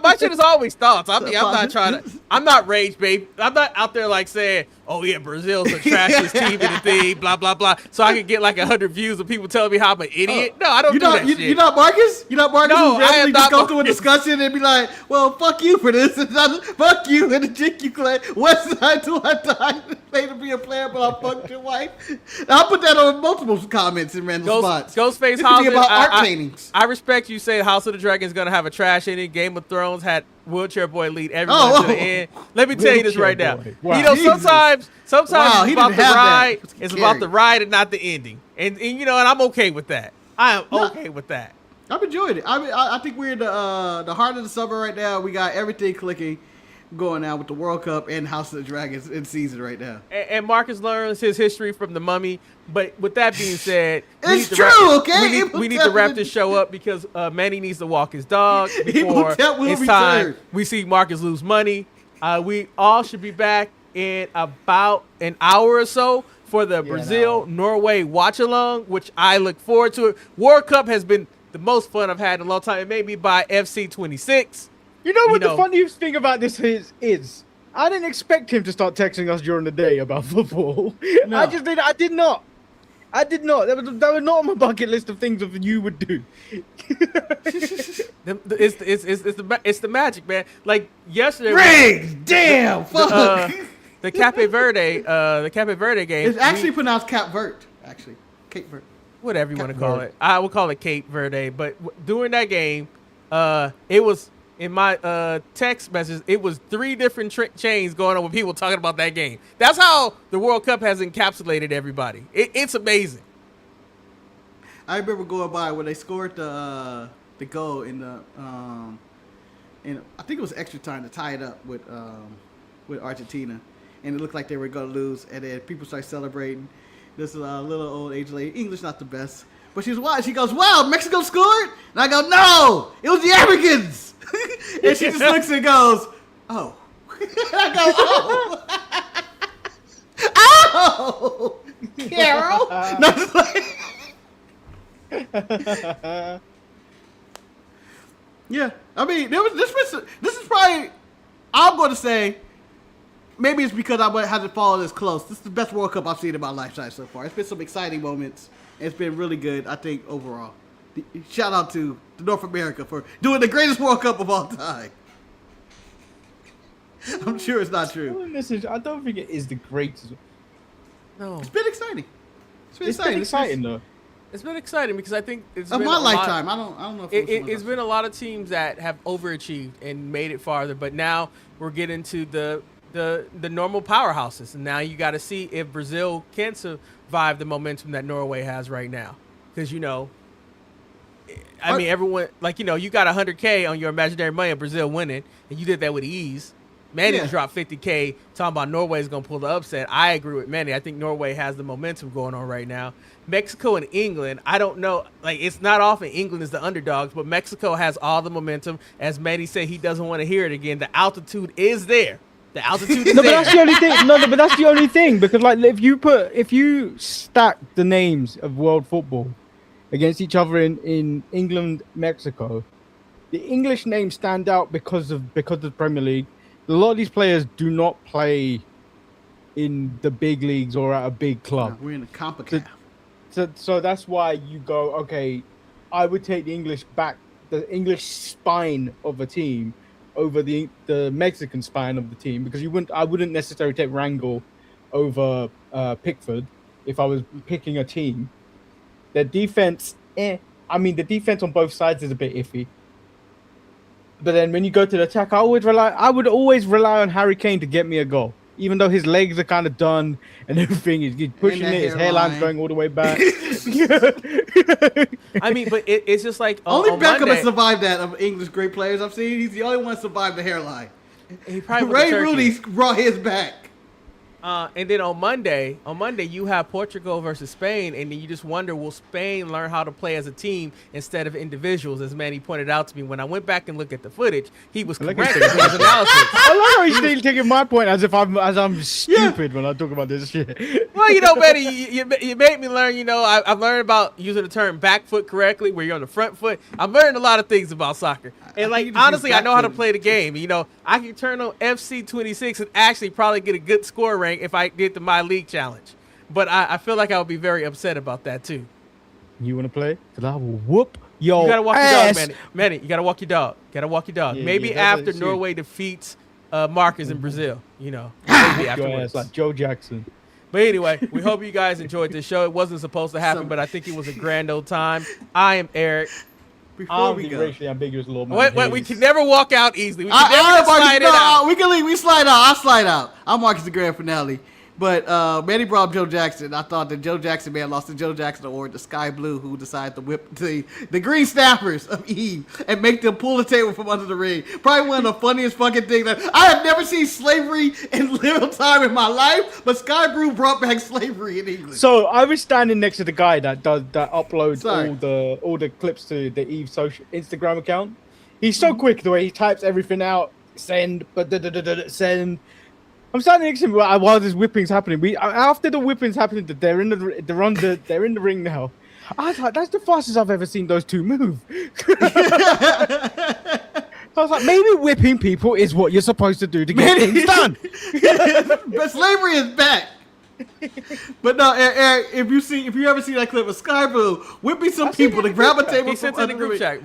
My shit is always thoughts. I'm not rage, babe. I'm not out there like saying, oh yeah, Brazil's the trashiest team in the thing, blah, blah, blah. So I can get like 100 views of people telling me how I'm an idiot. No, I don't do that shit. You're not Marcus? You're not Marcus No, who randomly just go through a discussion and be like, well, fuck you for this. Fuck you and the chick you claim. West side till I die. Play to be a player, but I'll fuck your wife. And I'll put that on multiple comments in random spots. Ghostface This House. could be about art paintings. I respect you saying House of the Dragon is going to have a trash ending. Game of Thrones had Wheelchair Boy lead everyone to the end. Let me tell you this right now. Wow. You know, sometimes it's about the ride. It's about the ride and not the ending. And you know, and I'm okay with that. I am okay with that. I've enjoyed it. I think we're in the heart of the summer right now. We got everything clicking going now with the World Cup and House of the Dragons in season right now. And Marcus learns his history from the Mummy. But with that being said, it's true, okay? We need to wrap this show up because Manny needs to walk his dog before it's time. We see Marcus lose money. We all should be back in about an hour or so for the Brazil-Norway watch-along, which I look forward to. World Cup has been the most fun I've had in a long time. It made me buy FC 26. You know what the funniest thing about this is? I didn't expect him to start texting us during the day about football. No. I did not. That was not on my bucket list of things that you would do. It's the magic, man. Like yesterday. Riggs! Damn! Fuck! The Cape Verde game. It's actually pronounced Cap Verde, actually. Cape Verde. Whatever you want to call it. I would call it Cape Verde. But during that game, it was in my text message, it was 3 different chains going on with people talking about that game. That's how the World Cup has encapsulated everybody. It's amazing. I remember going by when they scored the goal in the I think it was extra time to tie it up with Argentina, and it looked like they were going to lose, and then people started celebrating. This little old age lady, English not the best, but she goes, wow, Mexico scored? And I go, no, it was the Africans. And she just looks and goes, oh. I go, oh. Oh, Carol. Yeah, I mean, this is probably, I'm going to say, maybe it's because I hasn't followed this close. This is the best World Cup I've seen in my lifetime so far. It's been some exciting moments. It's been really good, I think, overall. Shout out to North America for doing the greatest World Cup of all time. I'm sure it's not true. I don't think it is the greatest. No. It's been exciting. It's been exciting, though. It's been exciting because I think it's of been my lifetime. I don't know. If it's been a lot of teams that have overachieved and made it farther, but now we're getting to the normal powerhouses, and now you got to see if Brazil can survive the momentum that Norway has right now, because I mean, everyone, like, you got $100K on your imaginary money of Brazil winning, and you did that with ease. Manny dropped $50K talking about Norway's going to pull the upset. I agree with Manny. I think Norway has the momentum going on right now. Mexico and England, I don't know. Like, it's not often England is the underdogs, but Mexico has all the momentum. As Manny said, he doesn't want to hear it again. The altitude is there. The altitude is there. But that's the only thing. But that's the only thing. Because, like, if you stack the names of world football against each other in England, Mexico, the English names stand out because of the Premier League. A lot of these players do not play in the big leagues or at a big club. No, we're in a CONCACAF. So that's why you go, okay, I would take the English spine of a team over the Mexican spine of the team, because I wouldn't necessarily take Rangel over Pickford if I was picking a team. Their defense, the defense on both sides is a bit iffy. But then when you go to the attack, I would always rely on Harry Kane to get me a goal. Even though his legs are kind of done and everything, he's pushing it, his hairline's going all the way back. I mean, but it's just like only on Beckham Monday, has survived that of English great players I've seen. He's the only one to survive the hairline. He probably Ray Rooney brought his back. And then on Monday, you have Portugal versus Spain, and then you just wonder, will Spain learn how to play as a team instead of individuals? As Manny pointed out to me, when I went back and looked at the footage, he was correct in his analysis. I love how he's still taking my point as if I'm stupid when I talk about this shit. Well, Manny, you made me learn. I've learned about using the term back foot correctly, where you're on the front foot. I've learned a lot of things about soccer, and honestly, I know how to play the game. I can turn on FC 26 and actually probably get a good score rank if I did the My League challenge. But I feel like I would be very upset about that too. You want to play? Because I will whoop your You got to walk ass. your dog, Manny. You got to walk your dog. Yeah, Maybe after Norway defeats Marcus in Brazil, maybe afterwards. Like Joe Jackson. But anyway, we hope you guys enjoyed this show. It wasn't supposed to happen, but I think it was a grand old time. I am Eric. Before we go, racially ambiguous little man. Wait, we can never walk out easily. We can never slide it out. We can leave. We slide out. I'll slide out. I'm Marcus the grand finale. But Manny brought up Joe Jackson. I thought that Joe Jackson may have lost the Joe Jackson Award to Sky Blue, who decided to whip the green snappers of Eve and make them pull the table from under the ring. Probably one of the funniest fucking things. I have never seen slavery in little time in my life, but Sky Blue brought back slavery in England. So I was standing next to the guy that uploads all the clips to the Eve social Instagram account. He's so quick the way he types everything out. Send, send. I'm standing next to him while this whipping's happening. After the whipping's happening, they're in the ring now. I was like, that's the fastest I've ever seen those two move. I was like, maybe whipping people is what you're supposed to do to get things done. But slavery is back. But no, Eric, if you ever see that clip of Sky Blue whipping some people to grab a table he sent from it in the group chat,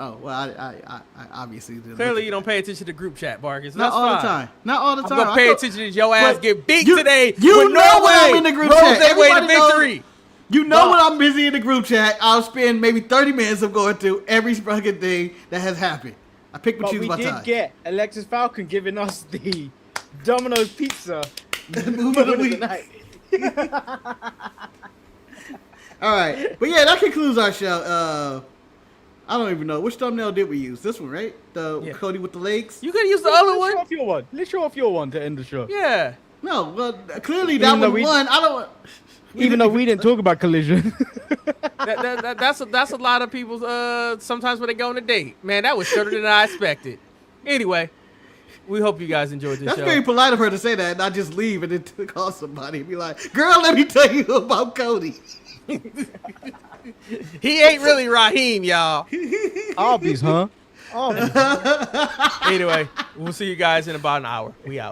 Oh, well, I obviously didn't. Clearly, you don't pay attention to group chat, Marcus. Not all the time. Not all the time. I'm going to pay attention to your ass get beat today. You know when I'm in the group chat. Everybody knows victory. You know when I'm busy in the group chat, I'll spend maybe 30 minutes of going through every fucking thing that has happened. I pick and choose my time. We did get Alexis Falcon giving us the Domino's Pizza move of the week. All right. But yeah, that concludes our show. I don't even know. Which thumbnail did we use? This one, right? Cody with the legs? You could use the other one. Let's show off your one to end the show. Yeah. No, well, clearly that was one. I don't... Even though we didn't talk about Collision. That's a lot of people's, sometimes when they go on a date. Man, that was shorter than I expected. Anyway, we hope you guys enjoyed this show. That's very polite of her to say that and not just leave and then call somebody and be like, girl, let me tell you about Cody. He ain't really Raheem, y'all. Arby's, huh? Anyway, we'll see you guys in about an hour. We out.